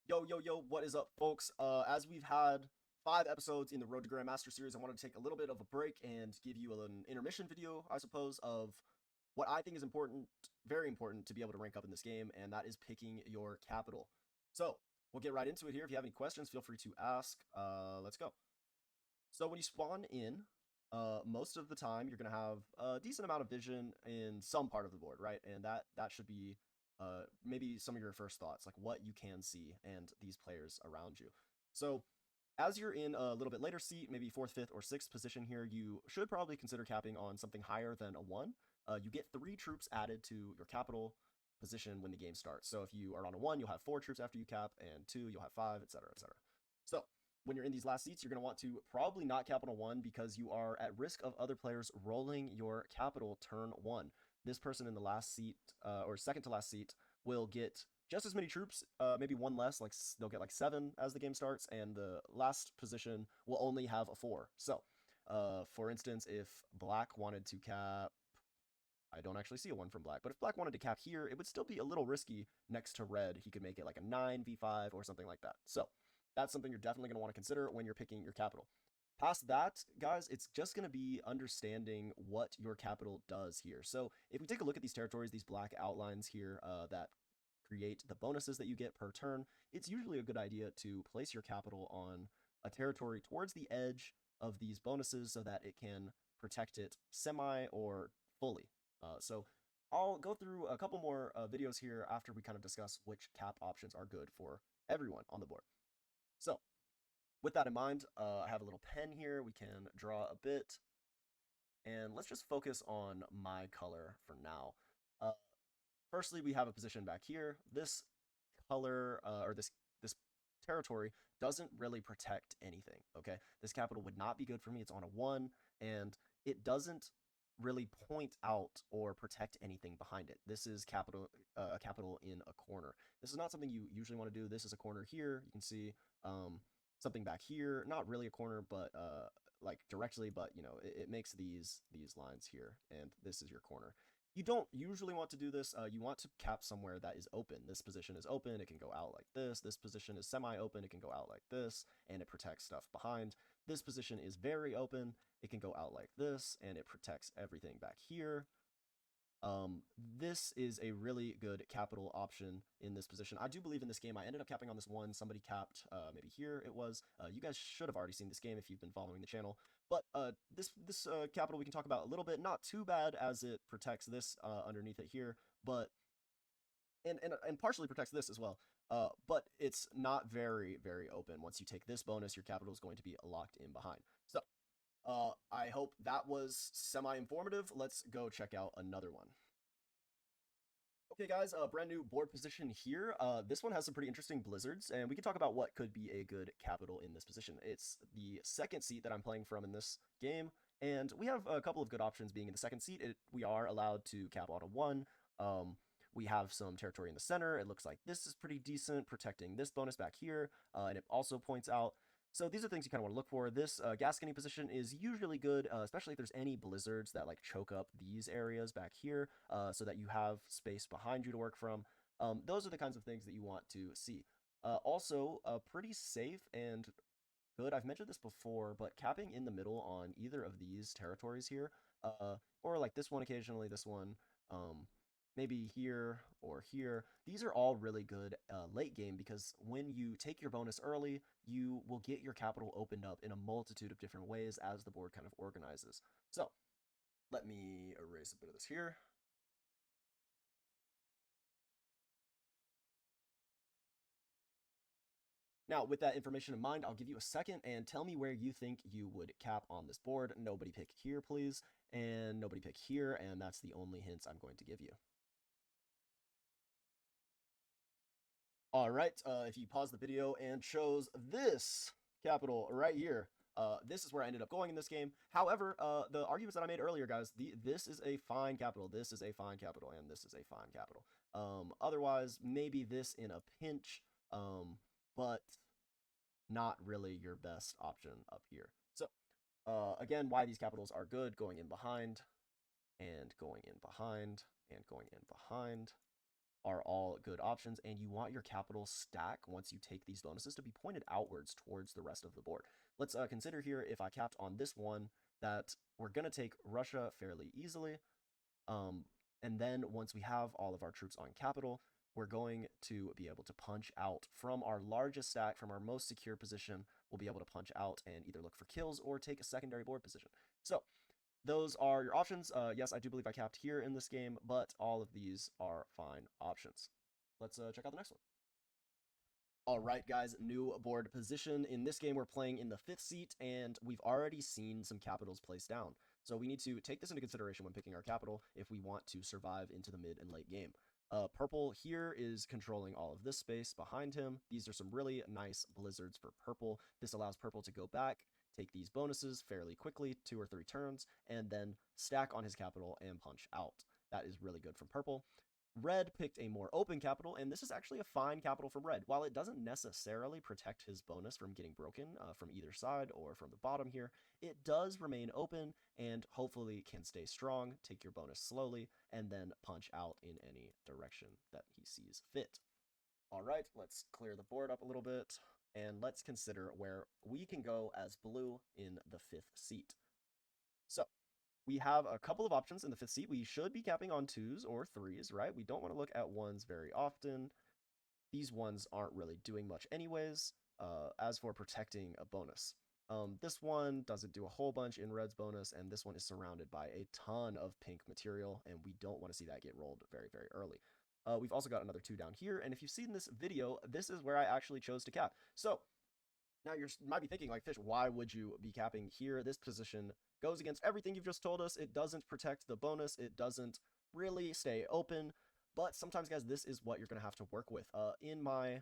Yo, yo, yo, what is up, folks? As we've had 5 episodes in the Road to Grandmaster series, I wanted to take a little bit of a break and give you an intermission video, I suppose, of what I think is important, very important, to be able to rank up in this game, and that is picking your capital. So, we'll get right into it here. If you have any questions, feel free to ask. Let's go. So, when you spawn in, most of the time you're going to have a decent amount of vision in some part of the board, right? And that should be maybe some of your first thoughts, like what you can see and these players around you. So as you're in a little bit later seat, maybe fourth, fifth, or sixth position here, you should probably consider capping on something higher than a one. You get 3 troops added to your capital position when the game starts. So if you are on a one, you'll have 4 troops after you cap, and two, you'll have five, etc., etc. So when you're in these last seats, you're going to want to probably not capital one because you are at risk of other players rolling your capital turn one. This person in the last seat, or second to last seat, will get just as many troops, maybe one less. Like they'll get like 7 as the game starts, and the last position will only have a 4. So, for instance, if black wanted to cap, I don't actually see a 1 from black, but if black wanted to cap here, it would still be a little risky next to red. He could make it like a 9v5 or something like that. So that's something you're definitely going to want to consider when you're picking your capital. Past that, guys, it's just going to be understanding what your capital does here. So if we take a look at these territories, these black outlines here that create the bonuses that you get per turn, it's usually a good idea to place your capital on a territory towards the edge of these bonuses so that it can protect it semi or fully. So I'll go through a couple more videos here after we kind of discuss which cap options are good for everyone on the board. So with that in mind, I have a little pen here. We can draw a bit. And let's just focus on my color for now. Uh, Firstly, we have a position back here. This color, or this territory doesn't really protect anything, okay? This capital would not be good for me. It's on a 1, and it doesn't really point out or protect anything behind it. This is a capital in a corner. This is not something you usually want to do. This is a corner here. You can see something back here. Not really a corner, but like directly, but it makes these lines here, and this is your corner. You don't usually want to do this. You want to cap somewhere that is open. This position is open. It can go out like this. This position is semi-open. It can go out like this, and it protects stuff behind. This position is very open. It can go out like this, and it protects everything back here. This is a really good capital option in this position. I do believe in this game. I ended up capping on this one. Somebody capped maybe here it was. You guys should have already seen this game if you've been following the channel. But this capital we can talk about a little bit. Not too bad as it protects this underneath it here, but and partially protects this as well. But it's not very, very open. Once you take this bonus, your capital is going to be locked in behind. So I hope that was semi-informative. Let's go check out another one. Okay, guys, brand new board position here. This one has some pretty interesting blizzards, and we can talk about what could be a good capital in this position. It's the second seat that I'm playing from in this game, and we have a couple of good options being in the second seat. We are allowed to cap on a 1. We have some territory in the center. It looks like this is pretty decent, protecting this bonus back here, and it also points out so these are things you kind of want to look for. This Gascony position is usually good, especially if there's any blizzards that like choke up these areas back here, so that you have space behind you to work from. Those are the kinds of things that you want to see. Also, pretty safe and good. I've mentioned this before, but capping in the middle on either of these territories here, or like this one occasionally, this one, maybe here or here. These are all really good late game because when you take your bonus early, you will get your capital opened up in a multitude of different ways as the board kind of organizes. So let me erase a bit of this here. Now, with that information in mind, I'll give you a second and tell me where you think you would cap on this board. Nobody pick here, please, and nobody pick here, and that's the only hints I'm going to give you. All right, if you pause the video and chose this capital right here, this is where I ended up going in this game. However, the arguments that I made earlier, guys, this is a fine capital, this is a fine capital, and this is a fine capital. Otherwise, maybe this in a pinch, but not really your best option up here. So, again, why these capitals are good, going in behind, and going in behind, and going in behind. are all good options, and you want your capital stack once you take these bonuses to be pointed outwards towards the rest of the board. Let's consider here if I capped on this one that we're going to take Russia fairly easily. Um, and then once we have all of our troops on capital, we're going to be able to punch out from our largest stack, from our most secure position. We'll be able to punch out and either look for kills or take a secondary board position. So those are your options. Yes, I do believe I capped here in this game, but all of these are fine options. Let's check out the next one. All right, guys, new board position. In this game, we're playing in the 5th seat, and we've already seen some capitals placed down. So we need to take this into consideration when picking our capital if we want to survive into the mid and late game. Purple here is controlling all of this space behind him. These are some really nice blizzards for purple. This allows purple to go back, take these bonuses fairly quickly, 2 or 3 turns, and then stack on his capital and punch out. That is really good from purple. Red picked a more open capital, and this is actually a fine capital from Red. While it doesn't necessarily protect his bonus from getting broken from either side or from the bottom here, it does remain open and hopefully can stay strong, take your bonus slowly, and then punch out in any direction that he sees fit. All right, let's clear the board up a little bit, and let's consider where we can go as blue in the 5th seat. So, we have a couple of options in the 5th seat. We should be capping on 2s or 3s, right? We don't want to look at 1s very often. These ones aren't really doing much anyways. As for protecting a bonus, this one doesn't do a whole bunch in Red's bonus, and this one is surrounded by a ton of pink material, and we don't want to see that get rolled very, very early. We've also got another 2 down here, and if you've seen this video, this is where I actually chose to cap. So now you might be thinking, like, Fish, why would you be capping here? This position goes against everything you've just told us. It doesn't protect the bonus. It doesn't really stay open. But sometimes, guys, this is what you're going to have to work with. In my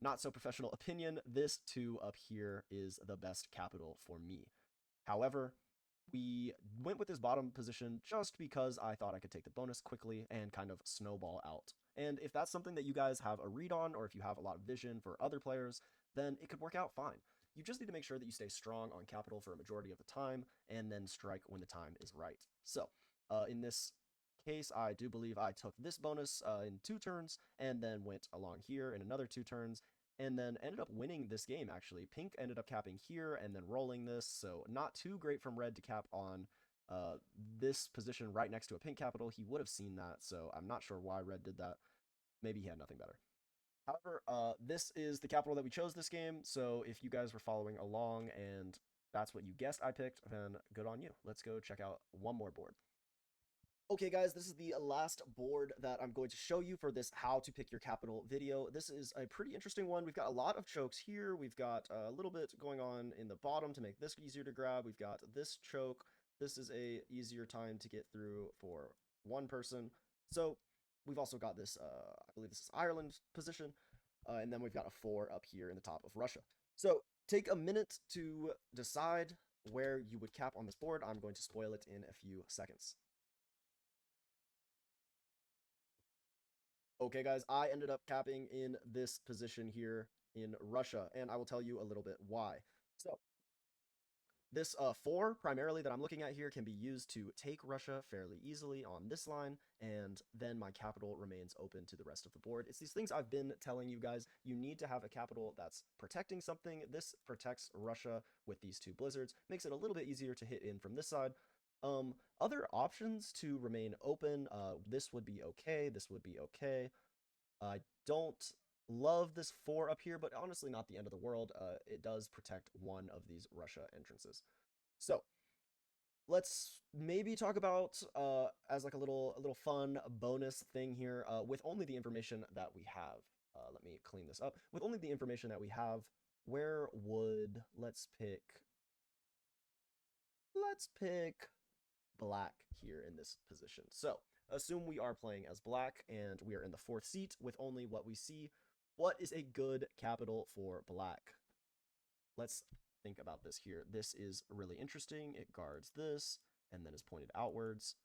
not so professional opinion, this 2 up here is the best capital for me. However, we went with this bottom position just because I thought I could take the bonus quickly and kind of snowball out. And if that's something that you guys have a read on, or if you have a lot of vision for other players, then it could work out fine. You just need to make sure that you stay strong on capital for a majority of the time, and then strike when the time is right. So, in this case, I do believe I took this bonus in 2 turns, and then went along here in another 2 turns, and then ended up winning this game, actually. Pink ended up capping here and then rolling this, so not too great from Red to cap on this position right next to a pink capital. He would have seen that, so I'm not sure why Red did that. Maybe he had nothing better. However, this is the capital that we chose this game, so if you guys were following along and that's what you guessed I picked, then good on you. Let's go check out one more board. Okay, guys, this is the last board that I'm going to show you for this how to pick your capital video. This is a pretty interesting one. We've got a lot of chokes here. We've got a little bit going on in the bottom to make this easier to grab. We've got this choke. This is a easier time to get through for one person. So we've also got this, I believe this is Ireland position, and then we've got a 4 up here in the top of Russia. So take a minute to decide where you would cap on this board. I'm going to spoil it in a few seconds. Okay, guys, I ended up capping in this position here in Russia, and I will tell you a little bit why. So, this 4 primarily that I'm looking at here can be used to take Russia fairly easily on this line, and then my capital remains open to the rest of the board. It's these things I've been telling you guys. You need to have a capital that's protecting something. This protects Russia with these 2 blizzards, makes it a little bit easier to hit in from this side. Other options to remain open, this would be okay, this would be okay. I don't love this 4 up here, but honestly not the end of the world. It does protect one of these Russia entrances. So, let's maybe talk about, as like a little fun bonus thing here, with only the information that we have. Let me clean this up. With only the information that we have, where would, let's pick black here in this position. So, assume we are playing as black and we are in the 4th seat with only what we see. What is a good capital for black? Let's think about this here. This is really interesting. It guards this and then is pointed outwards.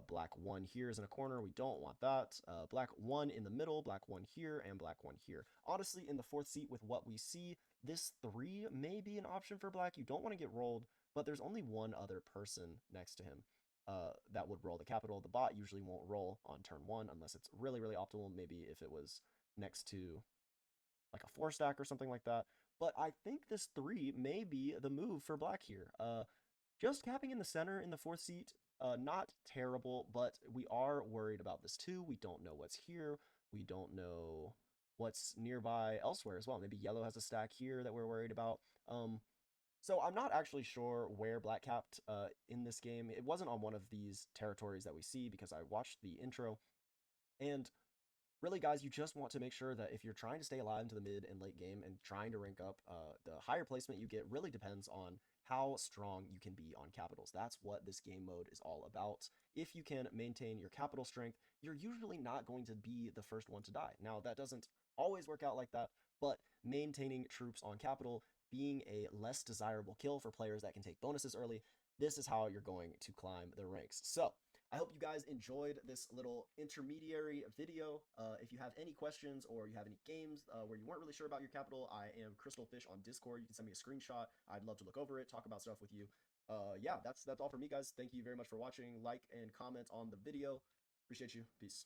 Black 1 here is in a corner. We don't want that. Black 1 in the middle, black 1 here, and black 1 here. Honestly, in the 4th seat with what we see, this 3 may be an option for black. You don't want to get rolled, but there's only one other person next to him. that would roll the capital. The bot usually won't roll on turn 1 unless it's really, really optimal. Maybe if it was next to like a 4 stack or something like that. But I think this 3 may be the move for black here. Just capping in the center in the 4th seat, not terrible, but we are worried about this too. We don't know what's here. We don't know what's nearby elsewhere as well. Maybe yellow has a stack here that we're worried about. So I'm not actually sure where black capped in this game. It wasn't on one of these territories that we see because I watched the intro. And really, guys, you just want to make sure that if you're trying to stay alive into the mid and late game and trying to rank up, the higher placement you get really depends on how strong you can be on capitals. That's what this game mode is all about. If you can maintain your capital strength, you're usually not going to be the first one to die. Now, that doesn't always work out like that, but maintaining troops on capital, being a less desirable kill for players that can take bonuses early, this is how you're going to climb the ranks. So, I hope you guys enjoyed this little intermediary video. If you have any questions or you have any games where you weren't really sure about your capital, I am Crystalfish on Discord. You can send me a screenshot. I'd love to look over it, talk about stuff with you. Yeah, that's all for me, guys. Thank you very much for watching. Like and comment on the video. Appreciate you. Peace.